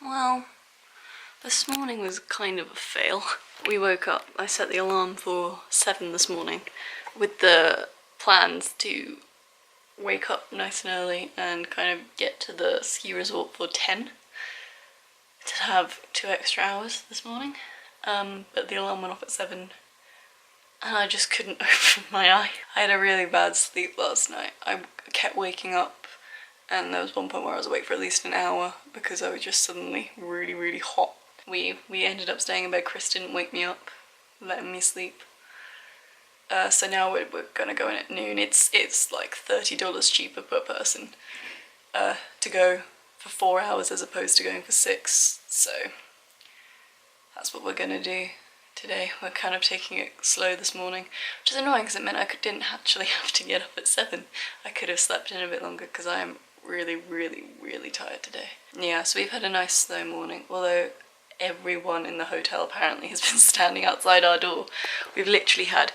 Well, this morning was kind of a fail. We woke up, I set the alarm for 7 this morning with the plans to wake up nice and early and kind of get to the ski resort for 10 to have 2 extra hours this morning. But the alarm went off at 7 and I just couldn't open my eye. I had a really bad sleep last night. I kept waking up and there was one point where I was awake for at least an hour because I was just suddenly really, really hot. We ended up staying in bed. Chris didn't wake me up, letting me sleep. So now we're gonna go in at noon. It's like $30 cheaper per person to go for 4 hours as opposed to going for 6. So that's what we're gonna do today. We're kind of taking it slow this morning, which is annoying because it meant I didn't actually have to get up at 7. I could have slept in a bit longer because I am really, really, really tired today. Yeah, so we've had a nice slow morning, although everyone in the hotel apparently has been standing outside our door. We've literally had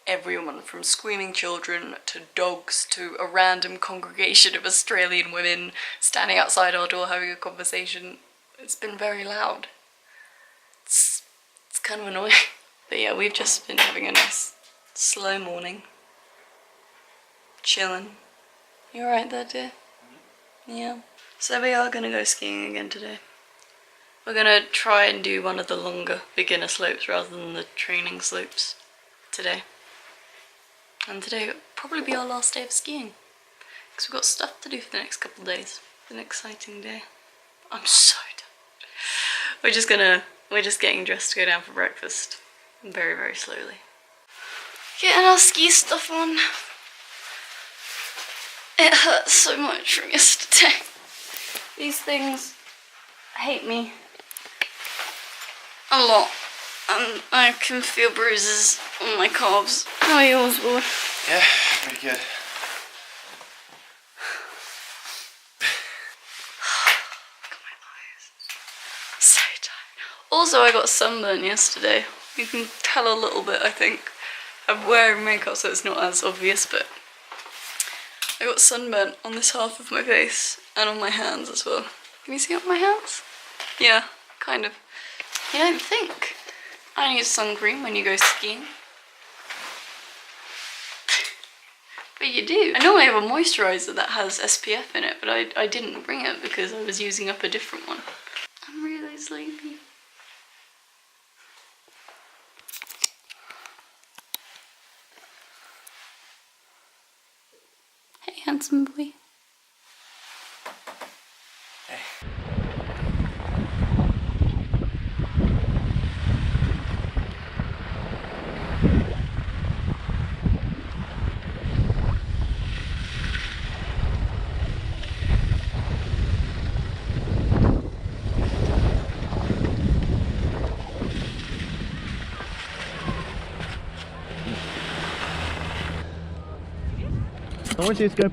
everyone from screaming children to dogs to a random congregation of Australian women standing outside our door having a conversation. It's been very loud. It's kind of annoying. But yeah, we've just been having a nice slow morning. Chilling. You alright there, dear? Yeah. So we are gonna go skiing again today. We're gonna try and do one of the longer beginner slopes rather than the training slopes today. And today will probably be our last day of skiing because we've got stuff to do for the next couple of days. It's an exciting day. I'm so tired. We're just getting dressed to go down for breakfast very, very slowly. Getting our ski stuff on. It hurts so much from yesterday. These things hate me a lot, and I can feel bruises on my calves. How are yours, boy? Yeah, pretty good. Look at my eyes. I'm so tired. Also, I got sunburnt yesterday. You can tell a little bit, I think. I'm wearing makeup so it's not as obvious, but I got sunburnt on this half of my face and on my hands as well. Can you see up my hands? Yeah, kind of. You don't think I need sun cream when you go skiing. But you do. I normally have a moisturiser that has SPF in it, but I didn't bring it because I was using up a different one. I'm really sleepy. Hey, handsome boy. Hey. I want you to go.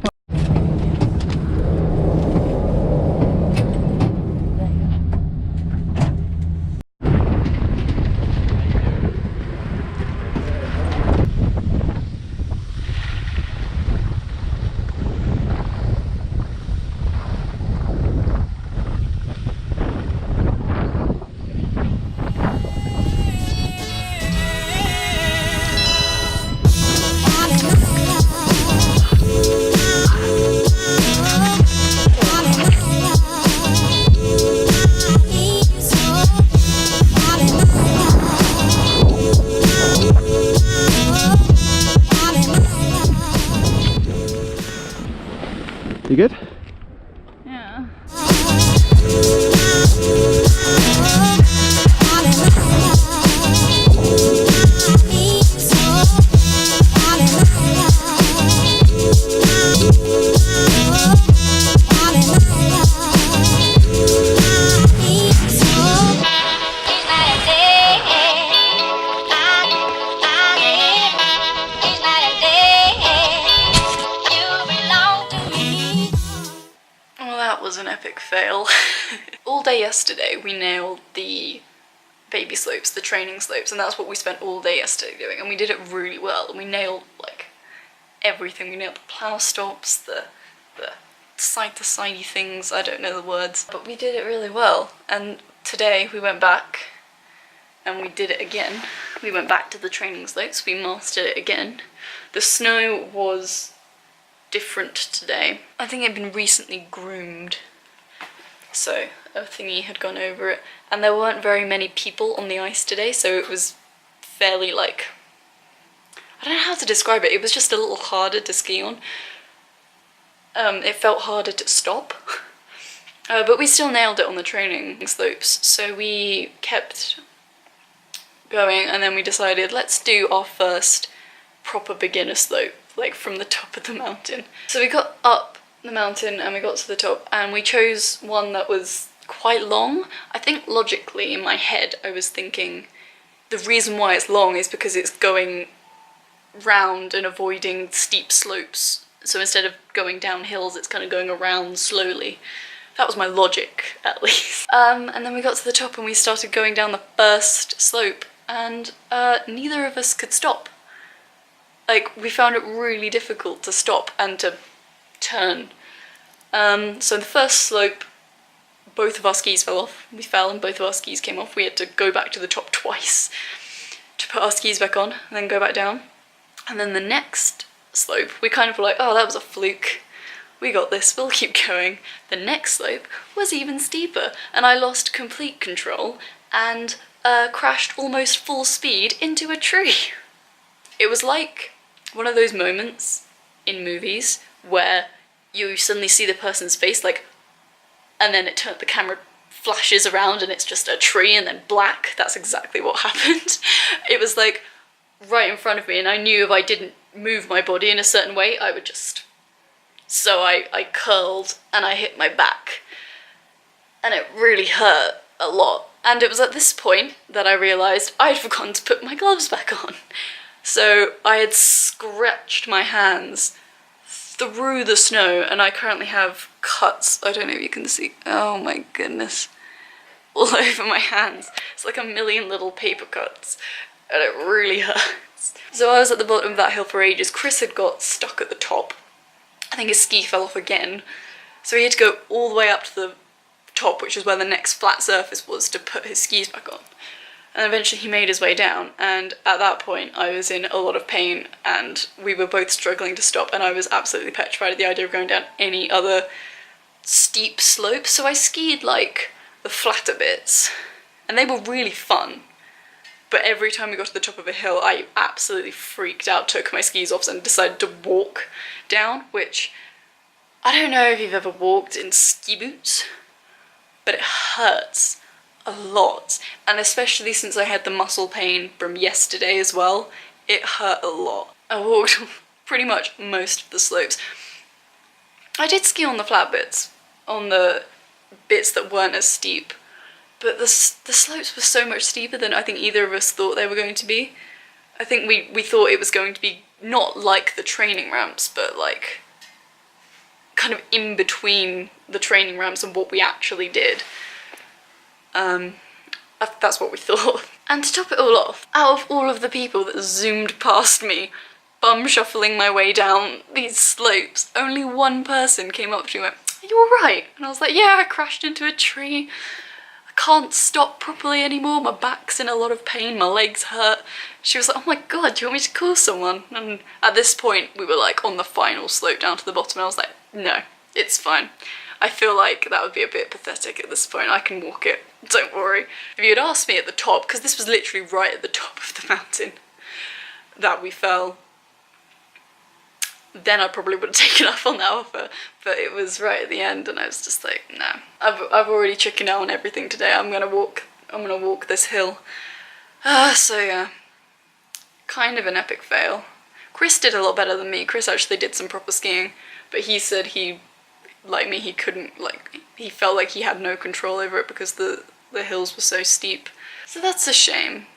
You good? Yeah. Was an epic fail. All day yesterday we nailed the baby slopes, the training slopes, and that's what we spent all day yesterday doing, and we did it really well, and we nailed like everything. We nailed the plow stops, the side-to-sidey things, I don't know the words. But we did it really well, and today we went back and we did it again. We went back to the training slopes, we mastered it again. The snow was different today. I think it had been recently groomed, so a thingy had gone over it. And there weren't very many people on the ice today, so it was fairly like, I don't know how to describe it, it was just a little harder to ski on. It felt harder to stop. But we still nailed it on the training slopes, so we kept going, and then we decided let's do our first proper beginner slope, like from the top of the mountain. So we got up the mountain and we got to the top, and we chose one that was quite long. I think logically in my head I was thinking the reason why it's long is because it's going round and avoiding steep slopes. So instead of going down hills, it's kind of going around slowly. That was my logic, at least. And then we got to the top and we started going down the first slope, and neither of us could stop. Like, we found it really difficult to stop and to turn. So the first slope, both of our skis fell off. We fell and both of our skis came off. We had to go back to the top twice to put our skis back on and then go back down. And then the next slope, we kind of were like, oh, that was a fluke. We got this, we'll keep going. The next slope was even steeper, and I lost complete control and crashed almost full speed into a tree. It was like one of those moments in movies where you suddenly see the person's face, like, and then the camera flashes around and it's just a tree and then black. That's exactly what happened. It was like right in front of me, and I knew if I didn't move my body in a certain way, I would just... So I curled and I hit my back, and it really hurt a lot. And it was at this point that I realised I'd forgotten to put my gloves back on. So I had scratched my hands through the snow, and I currently have cuts, I don't know if you can see, oh my goodness, all over my hands. It's like a million little paper cuts, and it really hurts. So I was at the bottom of that hill for ages. Chris had got stuck at the top. I think his ski fell off again, so he had to go all the way up to the top, which is where the next flat surface was, to put his skis back on. And eventually he made his way down, and at that point I was in a lot of pain and we were both struggling to stop, and I was absolutely petrified at the idea of going down any other steep slope. So I skied like the flatter bits, and they were really fun. But every time we got to the top of a hill, I absolutely freaked out, took my skis off and decided to walk down, which I don't know if you've ever walked in ski boots, but it hurts a lot. And especially since I had the muscle pain from yesterday as well, it hurt a lot. I walked pretty much most of the slopes. I did ski on the flat bits, on the bits that weren't as steep. But the slopes were so much steeper than I think either of us thought they were going to be. I think we thought it was going to be not like the training ramps, but like kind of in between the training ramps and what we actually did. That's what we thought. And to top it all off, out of all of the people that zoomed past me, bum shuffling my way down these slopes, only one person came up to me and went, "Are you alright?" And I was like, "Yeah, I crashed into a tree. Can't stop properly anymore, my back's in a lot of pain, my legs hurt." She was like, "Oh my god, do you want me to call someone?" And at this point we were like on the final slope down to the bottom, and I was like, no, it's fine. I feel like that would be a bit pathetic at this point. I can walk it, don't worry. If you had asked me at the top, because this was literally right at the top of the mountain that we fell, then I probably would have taken up on that offer, but it was right at the end and I was just like, no. I've already chickened out on everything today. I'm gonna walk this hill. So yeah, kind of an epic fail. Chris did a lot better than me. Chris actually did some proper skiing, but he said he, like me, he couldn't, like, he felt like he had no control over it because the hills were so steep. So that's a shame.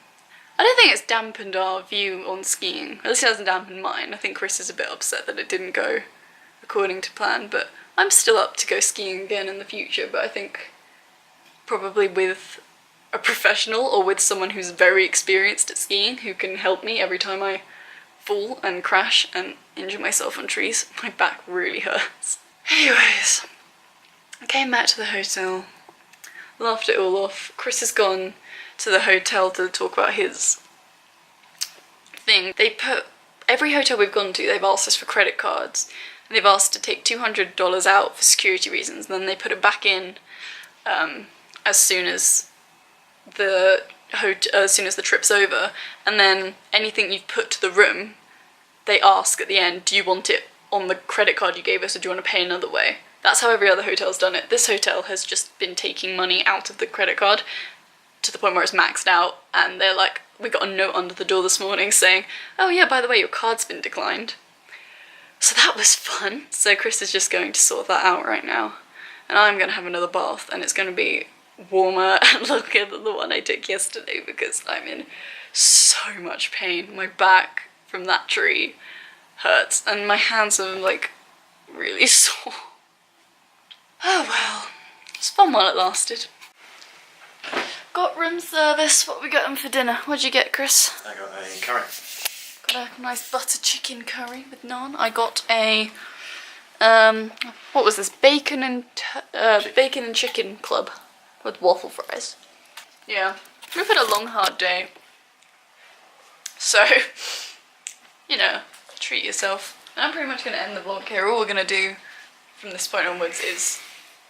I don't think it's dampened our view on skiing. At least it hasn't dampened mine. I think Chris is a bit upset that it didn't go according to plan, but I'm still up to go skiing again in the future, but I think probably with a professional or with someone who's very experienced at skiing who can help me every time I fall and crash and injure myself on trees. My back really hurts. Anyways, I came back to the hotel, laughed it all off. Chris has gone to the hotel to talk about his thing. Every hotel we've gone to, they've asked us for credit cards. And they've asked to take $200 out for security reasons, and then they put it back in as soon as the trip's over. And then anything you've put to the room, they ask at the end, do you want it on the credit card you gave us, or do you want to pay another way? That's how every other hotel's done it. This hotel has just been taking money out of the credit card to the point where it's maxed out, and they're like, we got a note under the door this morning saying, oh yeah, by the way, your card's been declined. So that was fun. So Chris is just going to sort that out right now. And I'm going to have another bath, and it's going to be warmer and longer than the one I took yesterday because I'm in so much pain. My back from that tree hurts, and my hands are like really sore. Oh well, it's fun while it lasted. Got room service. What are we getting for dinner? What'd you get, Chris? I got a curry. Got a nice butter chicken curry with naan. I got a what was this? Bacon and chicken club with waffle fries. Yeah, we've had a long hard day, so you know, treat yourself. And I'm pretty much gonna end the vlog here. All we're gonna do from this point onwards is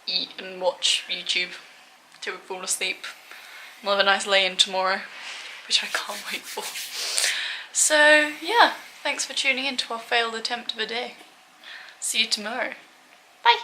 eat and watch YouTube till we fall asleep. We'll have a nice lay-in tomorrow, which I can't wait for. So yeah, thanks for tuning in to our failed attempt of a day. See you tomorrow. Bye!